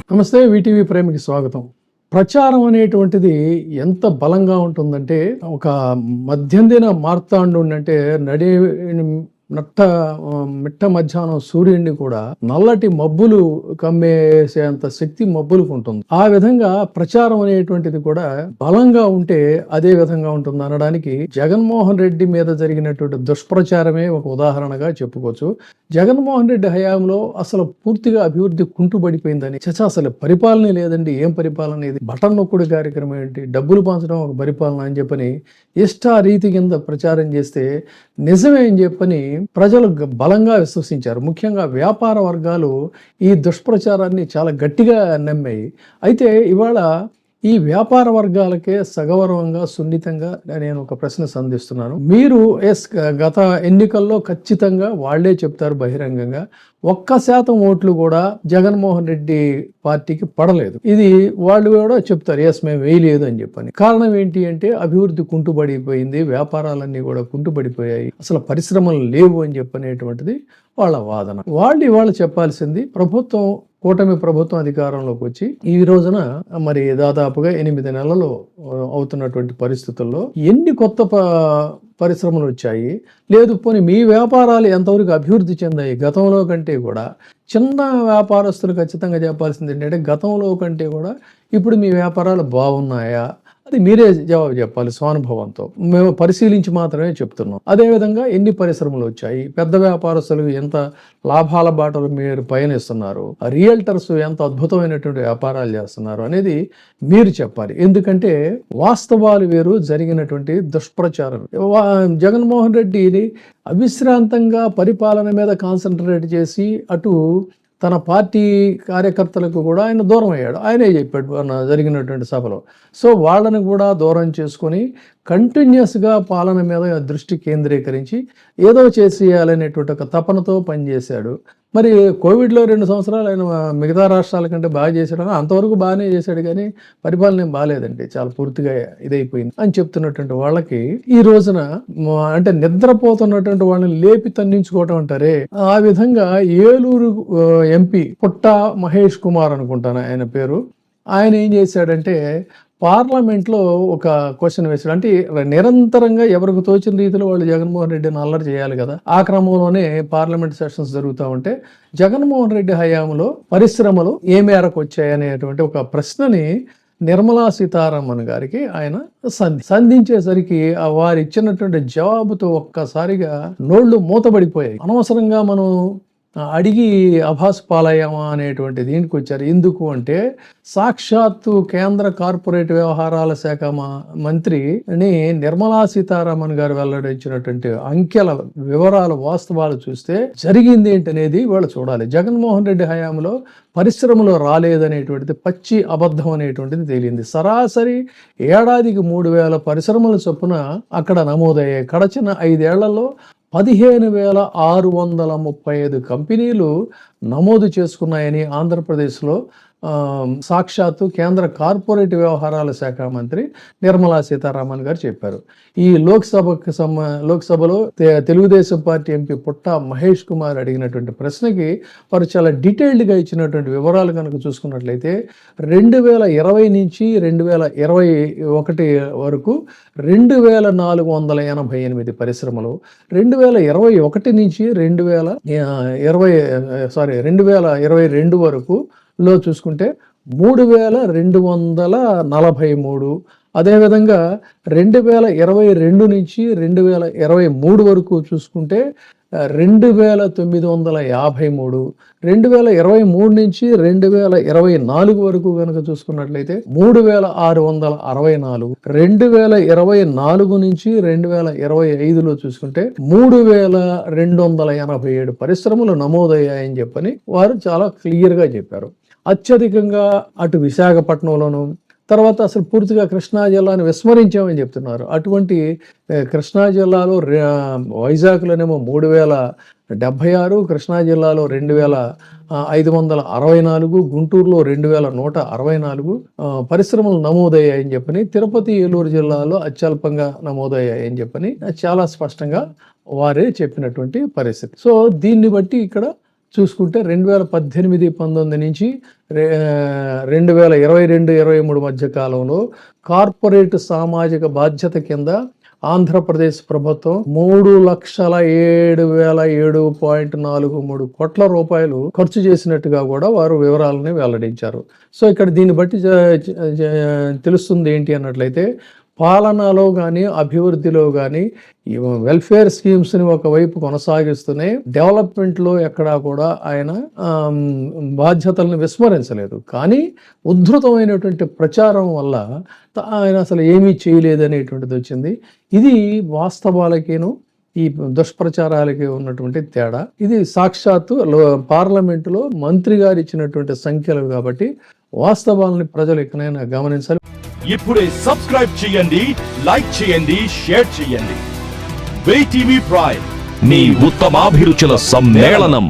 నమస్తే వీటీవీ ప్రేమికి స్వాగతం. ప్రచారం అనేటువంటిది ఎంత బలంగా ఉంటుందంటే, ఒక మధ్యందిన మార్తాండుండంటే నడి మిట్ట మధ్యాహ్నం సూర్యుడిని కూడా నల్లటి మబ్బులు కమ్మేసేంత శక్తి మబ్బులకు ఉంటుంది. ఆ విధంగా ప్రచారం అనేటువంటిది కూడా బలంగా ఉంటే అదే విధంగా ఉంటుంది అనడానికి జగన్మోహన్ రెడ్డి మీద జరిగినటువంటి దుష్ప్రచారమే ఒక ఉదాహరణగా చెప్పుకోవచ్చు. జగన్మోహన్ రెడ్డి హయాంలో అసలు పూర్తిగా అభివృద్ధి కుంటుబడిపోయిందని, అసలు పరిపాలనే లేదండి, ఏం పరిపాలన ఇది, బటన్ నొక్కుడు కార్యక్రమం ఏంటి, డబ్బులు పంచడం ఒక పరిపాలన అని చెప్పని రీతి కింద ప్రచారం చేస్తే నిజమే అని చెప్పని ప్రజలు బలంగా విశ్వసించారు. ముఖ్యంగా వ్యాపార వర్గాలు ఈ దుష్ప్రచారాన్ని చాలా గట్టిగా నమ్మాయి. అయితే ఇవాళ ఈ వ్యాపార వర్గాలకే సగౌరవంగా సున్నితంగా నేను ఒక ప్రశ్న సంధిస్తున్నాను. మీరు గత ఎన్నికల్లో ఖచ్చితంగా వాళ్లే చెప్తారు బహిరంగంగా, 1% ఓట్లు కూడా జగన్మోహన్ రెడ్డి పార్టీకి పడలేదు. ఇది వాళ్ళు కూడా చెప్తారు, మేము వేయలేదు అని చెప్పని. కారణం ఏంటి అంటే అభివృద్ధి కుంటుబడిపోయింది, వ్యాపారాలన్నీ కూడా కుంటుబడిపోయాయి, అసలు పరిశ్రమలు లేవు అని చెప్పనేటువంటిది వాళ్ళ వాదన. వాళ్ళు ఇవాళ చెప్పాల్సింది, కూటమి ప్రభుత్వం అధికారంలోకి వచ్చి ఈ రోజున మరి దాదాపుగా 8 నెలలు అవుతున్నటువంటి పరిస్థితుల్లో ఎన్ని కొత్త పరిశ్రమలు వచ్చాయి, లేదు పోనీ మీ వ్యాపారాలు ఎంతవరకు అభివృద్ధి చెందాయి. గతంలో కంటే కూడా చిన్న వ్యాపారస్తులు ఖచ్చితంగా చెప్పాల్సింది ఏంటంటే, గతంలో కంటే కూడా ఇప్పుడు మీ వ్యాపారాలు బాగున్నాయా, అది మీరే జవాబు చెప్పాలి స్వానుభవంతో. మేము పరిశీలించి మాత్రమే చెప్తున్నాం. అదేవిధంగా ఎన్ని పరిశ్రమలు వచ్చాయి, పెద్ద వ్యాపారస్తులకు ఎంత లాభాల బాటలు మీరు పయనిస్తున్నారు, రియల్టర్స్ ఎంత అద్భుతమైనటువంటి వ్యాపారాలు చేస్తున్నారు అనేది మీరు చెప్పాలి. ఎందుకంటే వాస్తవాలు వేరు, జరిగినటువంటి దుష్ప్రచారం. జగన్మోహన్ రెడ్డి అవిశ్రాంతంగా పరిపాలన మీద కాన్సన్ట్రేట్ చేసి అటు తన పార్టీ కార్యకర్తలకు కూడా ఆయన దూరం అయ్యాడు. ఆయనే చెప్పాడు జరిగినటువంటి సభలో. సో వాళ్ళని కూడా దూరం చేసుకొని కంటిన్యూస్గా పాలన మీద దృష్టి కేంద్రీకరించి ఏదో చేసేయాలనేటువంటి ఒక తపనతో పనిచేశాడు. మరి కోవిడ్లో 2 సంవత్సరాలు ఆయన మిగతా రాష్ట్రాల కంటే బాగా చేశాడు, అంతవరకు బాగానే చేశాడు, కానీ పరిపాలన ఏం బాగాలేదండి, చాలా పూర్తిగా ఇదైపోయింది అని చెప్తున్నటువంటి వాళ్ళకి ఈ రోజున అంటే నిద్రపోతున్నటువంటి వాళ్ళని లేపి తన్నించుకోవటం అంటారే, ఆ విధంగా ఏలూరు ఎంపీ పుట్ట మహేష్ కుమార్ అనుకుంటాను ఆయన పేరు, ఆయన ఏం చేశాడంటే పార్లమెంట్లో ఒక క్వశ్చన్ వేశాడు. అంటే నిరంతరంగా ఎవరికి తోచిన రీతిలో వాళ్ళు జగన్మోహన్ రెడ్డిని అల్లరి చేయాలి కదా. ఆ క్రమంలోనే పార్లమెంట్ సెషన్స్ జరుగుతూ ఉంటే జగన్మోహన్ రెడ్డి హయాంలో పరిశ్రమలు ఏ మేరకు వచ్చాయనేటువంటి ఒక ప్రశ్నని నిర్మలా సీతారామన్ గారికి ఆయన సంధించేసరికి వారు ఇచ్చినటువంటి జవాబుతో ఒక్కసారిగా నోళ్లు మూతబడిపోయాయి. అనవసరంగా మనం అడిగి అభాస్ పాలయ్యామా అనేటువంటి దీనికి వచ్చారు. ఎందుకు అంటే సాక్షాత్తు కేంద్ర కార్పొరేట్ వ్యవహారాల శాఖ మంత్రిని నిర్మలా సీతారామన్ గారు వెల్లడించినటువంటి అంకెల వివరాలు, వాస్తవాలు చూస్తే జరిగింది ఏంటనేది వాళ్ళు చూడాలి. జగన్మోహన్ రెడ్డి హయాంలో పరిశ్రమలు రాలేదనేటువంటిది పచ్చి అబద్ధం అనేటువంటిది తేలింది. సరాసరి ఏడాదికి 3,000 పరిశ్రమల చొప్పున అక్కడ నమోదయ్యాయి. గడచిన 5 ఏళ్లలో 15,635 కంపెనీలు నమోదు చేసుకున్నాయని ఆంధ్రప్రదేశ్లో సాక్షాత్తు కేంద్ర కార్పొరేట్ వ్యవహారాల శాఖ మంత్రి నిర్మలా సీతారామన్ గారు చెప్పారు. ఈ లోక్సభలో తెలుగుదేశం పార్టీ ఎంపీ పుట్ట మహేష్ కుమార్ అడిగినటువంటి ప్రశ్నకి వారు చాలా డీటెయిల్డ్గా ఇచ్చినటువంటి వివరాలు కనుక చూసుకున్నట్లయితే 2020 నుంచి 2021 వరకు 2,488 పరిశ్రమలు, 2021 నుంచి 2022 వరకు లో చూసుకుంటే 3,243. అదేవిధంగా 2022 నుంచి 2023 వరకు చూసుకుంటే 2,953, 2023 నుంచి 2024 వరకు కనుక చూసుకున్నట్లయితే 3,664, 2024 నుంచి 2025లో చూసుకుంటే 3,287 పరిశ్రమలు నమోదయ్యాయని చెప్పని వారు చాలా క్లియర్గా చెప్పారు. అత్యధికంగా అటు విశాఖపట్నంలోను, తర్వాత అసలు పూర్తిగా కృష్ణా జిల్లాను విస్మరించామని చెప్తున్నారు. అటువంటి కృష్ణా జిల్లాలో వైజాగ్లోనేమో 3,076, కృష్ణా జిల్లాలో 2,564, గుంటూరులో 2,164 పరిశ్రమలు నమోదయ్యాయని చెప్పని, తిరుపతి, ఏలూరు జిల్లాలో అత్యల్పంగా నమోదయ్యాయని చెప్పని చాలా స్పష్టంగా వారే చెప్పినటువంటి పరిస్థితి. సో దీన్ని బట్టి ఇక్కడ చూసుకుంటే 2018-19 నుంచి 2022-23 మధ్య కాలంలో కార్పొరేట్ సామాజిక బాధ్యత కింద ఆంధ్రప్రదేశ్ ప్రభుత్వం 3,07,7.43 కోట్ల రూపాయలు ఖర్చు చేసినట్టుగా కూడా వారు వివరాలని వెల్లడించారు. సో ఇక్కడ దీన్ని బట్టి తెలుస్తుంది ఏంటి అన్నట్లయితే, పాలనలో కానీ అభివృద్ధిలో కానీ ఈ వెల్ఫేర్ స్కీమ్స్ని ఒకవైపు కొనసాగిస్తూనే డెవలప్మెంట్లో ఎక్కడా కూడా ఆయన బాధ్యతలను విస్మరించలేదు. కానీ ఉద్ధృతమైనటువంటి ప్రచారం వల్ల ఆయన అసలు ఏమీ చేయలేదనేటువంటిది వచ్చింది. ఇది వాస్తవాలకేను ఈ దుష్ప్రచారాలకి ఉన్నటువంటి తేడా. ఇది సాక్షాత్తు పార్లమెంటులో మంత్రి గారు ఇచ్చినటువంటి సంఖ్యలు కాబట్టి వాస్తవాలని ప్రజలు ఎక్కడైనా గమనించాలి. ఇప్పుడే సబ్స్క్రైబ్ చేయండి, లైక్ చేయండి, షేర్ చేయండి. వే టీవీ ప్రైమ్, మీ ఉత్తమాభిరుచుల సమ్మేళనం.